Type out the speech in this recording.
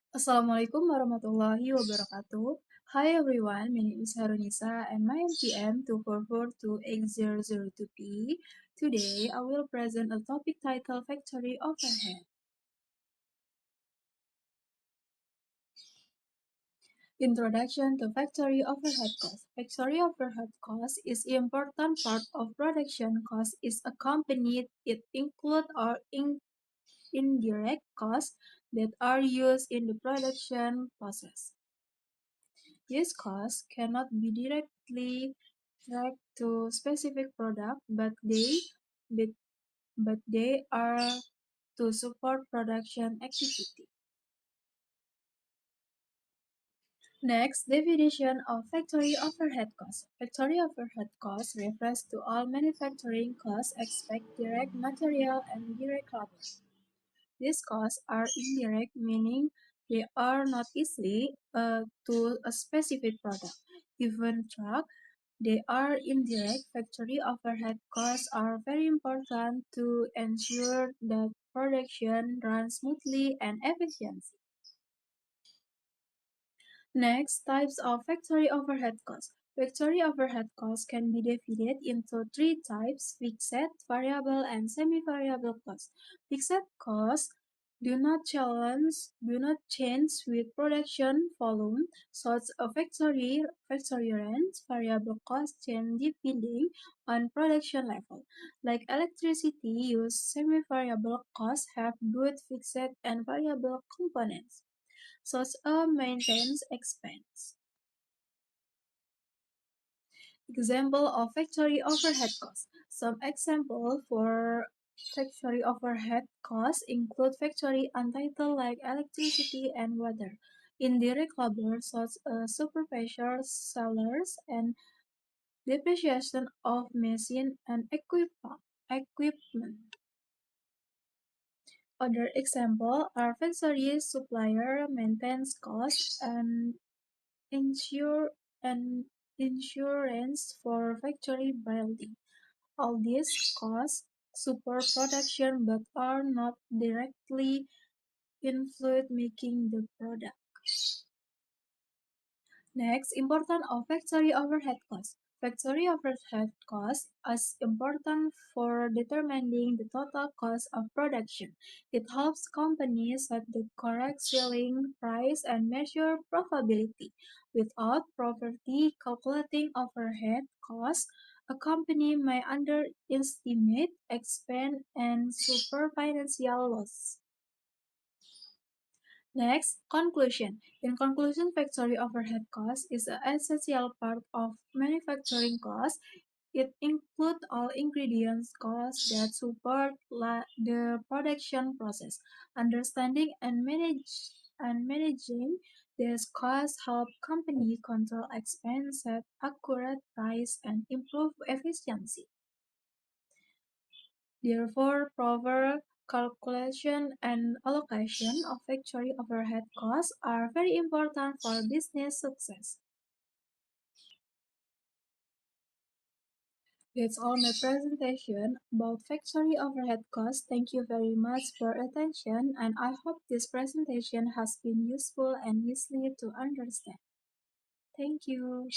Assalamualaikum warahmatullahi wabarakatuh. Hi everyone, my name is Harunisa and my MPM 2442800 p Today, I will present a topic titled Factory Overhead. Introduction to Factory Overhead Cost. Factory overhead cost is an important part of production cost. Is accompanied, it includes or indirect costs that are used in the production process. These costs cannot be directly tracked to specific product, but, but they are to support production activity. Next, definition of factory overhead cost. Factory overhead cost refers to all manufacturing costs except direct material and direct labor. These costs are indirect, meaning they are not easily to a specific product. Even tracked, they are indirect. Factory overhead costs are very important to ensure that production runs smoothly and efficiently. Next, types of factory overhead costs. Factory overhead costs can be divided into three types: fixed, variable, and semi-variable costs. Fixed costs do not change with production volume, such as factory rent. Variable costs change depending on production level. Like electricity use, semi-variable costs have both fixed and variable components, such as maintenance expense. Example of factory overhead costs. Some examples for factory overhead costs include factory untitled like electricity and water, indirect labor such as supervisors, sellers, and depreciation of machine and equipment. Other examples are factory supplier maintenance costs and insure and insurance for factory building. All these costs support production but are not directly influence making the product. Next, importance of factory overhead costs. Factory overhead costs is important for determining the total cost of production. It helps companies set the correct selling price and measure profitability. Without properly calculating overhead costs, a company may underestimate expense and suffer financial loss. Next, conclusion. In conclusion, factory overhead cost is an essential part of manufacturing cost. It includes all ingredients costs that support the production process. Understanding and managing these costs help company control expense, set accurate price, and improve efficiency. Therefore, proper calculation and allocation of factory overhead costs are very important for business success. That's all my presentation about factory overhead costs. Thank you very much for attention, and I hope this presentation has been useful and easy to understand. Thank you.